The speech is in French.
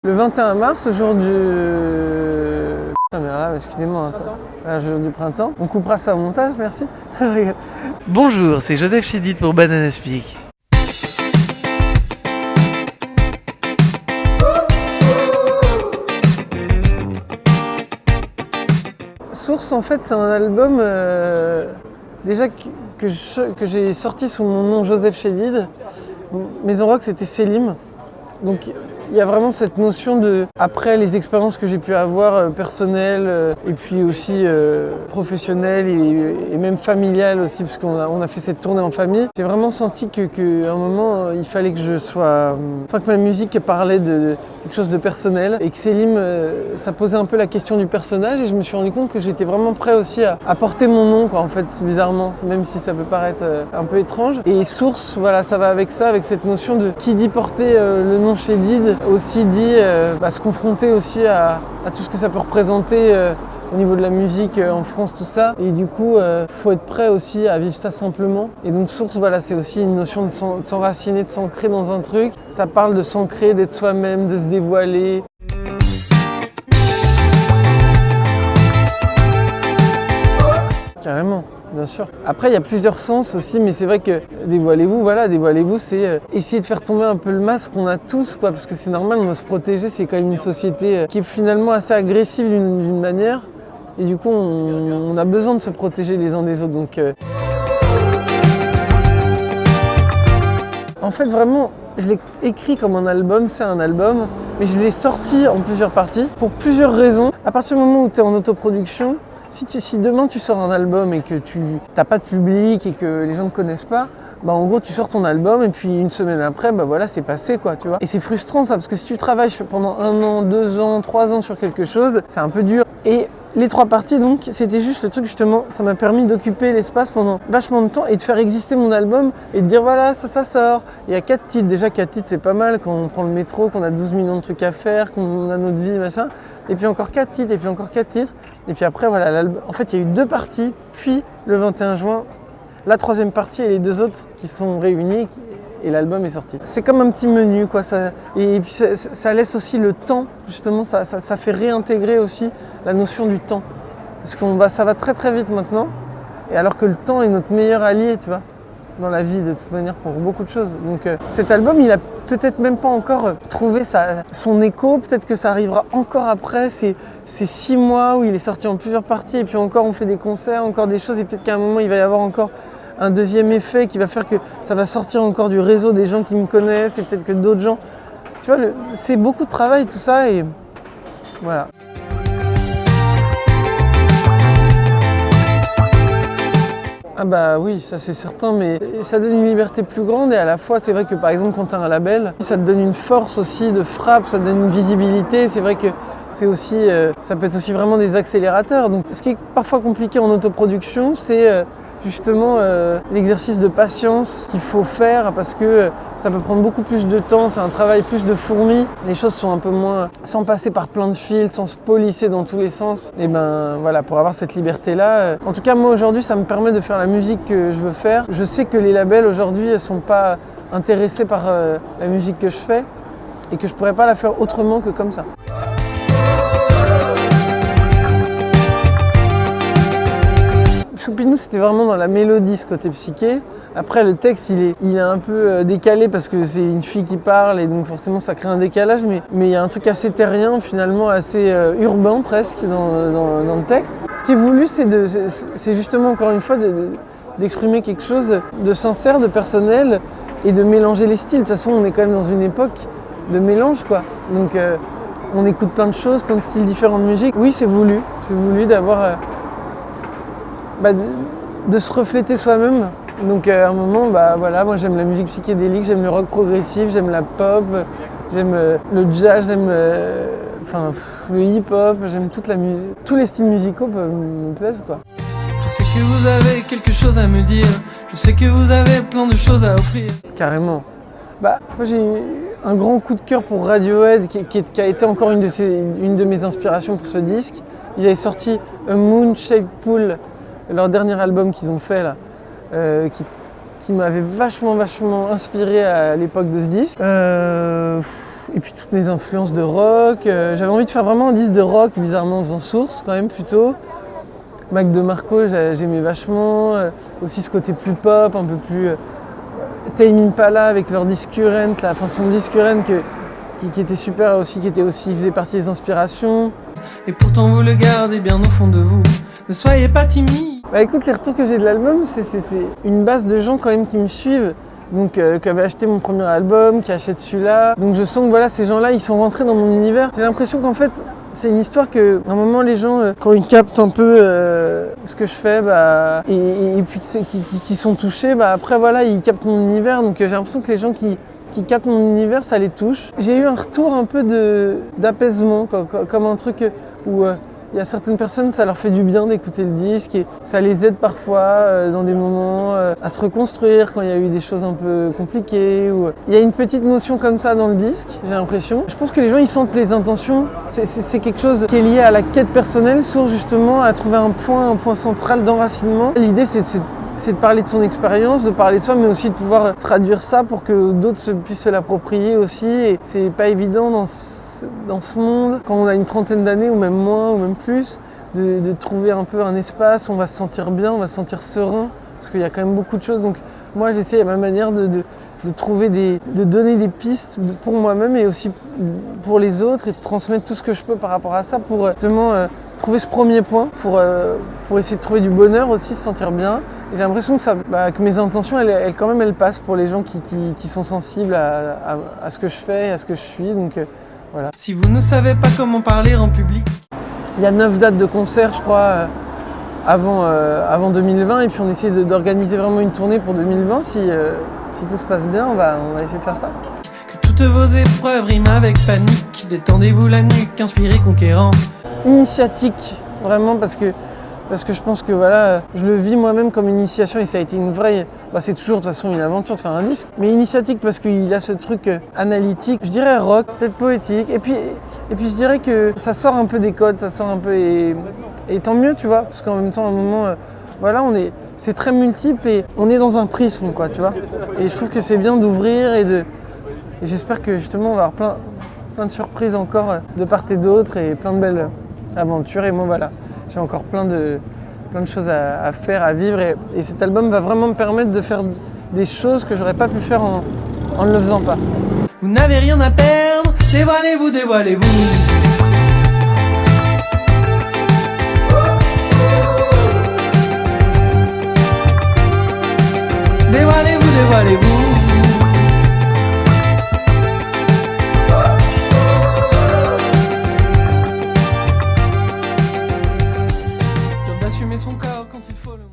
Le 21 mars, au jour du... excusez-moi, hein, le jour du printemps. On coupera ça au montage, merci. Je rigole. Bonjour, c'est Joseph Chédid pour Banana Speak. Source, en fait, c'est un album déjà que j'ai sorti sous mon nom Joseph Chédid. Maison Rock, c'était Selim. Donc il y a vraiment cette notion de, après les expériences que j'ai pu avoir personnelles et puis aussi professionnelles et même familiales aussi, parce qu'on a fait cette tournée en famille. J'ai vraiment senti qu'à un moment, il fallait que je sois... Enfin, que ma musique parlait de quelque chose de personnel et que Selim, ça posait un peu la question du personnage et je me suis rendu compte que j'étais vraiment prêt aussi à porter mon nom, quoi, en fait, bizarrement, même si ça peut paraître un peu étrange. Et Source, voilà, ça va avec ça, avec cette notion de qui dit porter le nom Chédid, aussi dit se confronter aussi à tout ce que ça peut représenter au niveau de la musique en France, tout ça. Et du coup, faut être prêt aussi à vivre ça simplement. Et donc Source, voilà, c'est aussi une notion de s'enraciner, de s'ancrer dans un truc. Ça parle de s'ancrer, d'être soi-même, de se dévoiler. Carrément. Bien sûr. Après, il y a plusieurs sens aussi, mais c'est vrai que dévoilez-vous, c'est essayer de faire tomber un peu le masque qu'on a tous, quoi, parce que c'est normal, on doit se protéger, c'est quand même une société qui est finalement assez agressive d'une manière, et du coup, on a besoin de se protéger les uns des autres. Donc, en fait, vraiment, je l'ai écrit comme un album, c'est un album, mais je l'ai sorti en plusieurs parties, pour plusieurs raisons. À partir du moment où tu es en autoproduction, si demain tu sors un album et que tu n'as pas de public et que les gens ne connaissent pas, bah en gros tu sors ton album et puis une semaine après, bah voilà, c'est passé, quoi, tu vois. Et c'est frustrant ça, parce que si tu travailles pendant 1 an, 2 ans, 3 ans sur quelque chose, c'est un peu dur. Et les 3 parties, donc, c'était juste le truc, justement, ça m'a permis d'occuper l'espace pendant vachement de temps et de faire exister mon album et de dire voilà, ça sort. Il y a 4 titres, déjà 4 titres c'est pas mal quand on prend le métro, qu'on a 12 millions de trucs à faire, qu'on a notre vie, machin. Et puis encore 4 titres, et puis encore 4 titres. Et puis après, voilà, l'album. En fait, il y a eu 2 parties, puis le 21 juin, la 3e partie et les 2 autres qui sont réunies et l'album est sorti. C'est comme un petit menu, quoi. Et puis ça laisse aussi le temps, justement, ça fait réintégrer aussi la notion du temps. Parce que ça va très très vite maintenant, et alors que le temps est notre meilleur allié, tu vois, dans la vie de toute manière pour beaucoup de choses. Donc cet album, il a peut-être même pas encore trouvé son écho, peut-être que ça arrivera encore après, ces 6 mois où il est sorti en plusieurs parties, et puis encore on fait des concerts, encore des choses, et peut-être qu'à un moment il va y avoir encore un deuxième effet qui va faire que ça va sortir encore du réseau des gens qui me connaissent, et peut-être que d'autres gens... Tu vois, c'est beaucoup de travail tout ça, et voilà. Ah bah oui, ça c'est certain, mais ça donne une liberté plus grande et à la fois c'est vrai que par exemple quand tu as un label, ça te donne une force aussi de frappe, ça te donne une visibilité, c'est vrai que c'est aussi, ça peut être aussi vraiment des accélérateurs. Donc ce qui est parfois compliqué en autoproduction, c'est justement l'exercice de patience qu'il faut faire parce que ça peut prendre beaucoup plus de temps, c'est un travail plus de fourmi. Les choses sont un peu moins, sans passer par plein de fils, sans se polisser dans tous les sens. Et ben voilà, pour avoir cette liberté-là. En tout cas, moi aujourd'hui, ça me permet de faire la musique que je veux faire. Je sais que les labels aujourd'hui ne sont pas intéressés par la musique que je fais et que je pourrais pas la faire autrement que comme ça. Choupinou, c'était vraiment dans la mélodie, ce côté psyché. Après, le texte, il est un peu décalé parce que c'est une fille qui parle et donc forcément ça crée un décalage, mais il y a un truc assez terrien, finalement assez urbain presque dans le texte. Ce qui est voulu, c'est justement encore une fois d'exprimer quelque chose de sincère, de personnel et de mélanger les styles. De toute façon, on est quand même dans une époque de mélange, quoi. Donc on écoute plein de choses, plein de styles différents de musique. Oui, c'est voulu d'avoir... de se refléter soi-même. Donc à un moment, voilà, moi j'aime la musique psychédélique, j'aime le rock progressif, j'aime la pop, j'aime le jazz, j'aime le hip-hop, j'aime tous les styles musicaux me plaisent, quoi. Je sais que vous avez quelque chose à me dire, je sais que vous avez plein de choses à offrir. Carrément. Moi j'ai eu un grand coup de cœur pour Radiohead qui a été encore une de mes inspirations pour ce disque. Ils avaient sorti A Moon Shaped Pool, leur dernier album qu'ils ont fait là, qui m'avait vachement inspiré à l'époque de ce disque. et puis toutes mes influences de rock. J'avais envie de faire vraiment un disque de rock, bizarrement en faisant Source quand même plutôt. Mac DeMarco, j'aimais vachement. Aussi ce côté plus pop, un peu plus Tame Impala avec leur disque Current, la son disque Current qui était super aussi, faisait partie des inspirations. Et pourtant vous le gardez bien au fond de vous. Ne soyez pas timide. Bah écoute, les retours que j'ai de l'album, c'est une base de gens quand même qui me suivent. Donc qui avaient acheté mon premier album, qui achètent celui-là. Donc je sens que voilà, ces gens-là, ils sont rentrés dans mon univers. J'ai l'impression qu'en fait, c'est une histoire que, à un moment, les gens, quand ils captent un peu ce que je fais, bah, et puis qui sont touchés, bah après voilà, ils captent mon univers. Donc j'ai l'impression que les gens qui captent mon univers, ça les touche. J'ai eu un retour un peu d'apaisement, comme un truc où il y a certaines personnes, ça leur fait du bien d'écouter le disque et ça les aide parfois dans des moments à se reconstruire quand il y a eu des choses un peu compliquées. Il y a une petite notion comme ça dans le disque, j'ai l'impression. Je pense que les gens, ils sentent les intentions. C'est quelque chose qui est lié à la quête personnelle, sur justement à trouver un point central d'enracinement. L'idée, c'est de parler de son expérience, de parler de soi, mais aussi de pouvoir traduire ça pour que d'autres puissent se l'approprier aussi. Et c'est pas évident dans ce monde, quand on a une trentaine d'années, ou même moins, ou même plus, de trouver un peu un espace où on va se sentir bien, on va se sentir serein, parce qu'il y a quand même beaucoup de choses. Donc moi, j'essaie à ma manière de donner des pistes pour moi-même et aussi pour les autres, et de transmettre tout ce que je peux par rapport à ça pour justement trouver ce premier point, pour essayer de trouver du bonheur aussi, se sentir bien. Et j'ai l'impression que mes intentions, elles passent pour les gens qui sont sensibles à ce que je fais et à ce que je suis. Donc voilà. Si vous ne savez pas comment parler en public. Il y a 9 dates de concert, je crois, avant 2020, et puis on essaie d'organiser vraiment une tournée pour 2020. Si tout se passe bien, on va essayer de faire ça. Que toutes vos épreuves riment avec panique. Détendez-vous la nuque, inspiré, conquérant. Initiatique, vraiment, parce que je pense que voilà, je le vis moi-même comme initiation, et ça a été une vraie... c'est toujours de toute façon une aventure de faire un disque, mais initiatique parce qu'il a ce truc analytique, je dirais rock, peut-être poétique, et puis je dirais que ça sort un peu des codes, ça sort un peu, et tant mieux, tu vois, parce qu'en même temps, à un moment, c'est très multiple et on est dans un prisme, quoi, tu vois, et je trouve que c'est bien d'ouvrir et j'espère que justement on va avoir plein de surprises encore de part et d'autre, et plein de belles aventures, et moi voilà. J'ai encore plein de choses à faire, à vivre, et cet album va vraiment me permettre de faire des choses que j'aurais pas pu faire en ne le faisant pas. Vous n'avez rien à perdre, dévoilez-vous, dévoilez-vous. Dévoilez-vous, dévoilez-vous. D'assumer son corps quand il faut le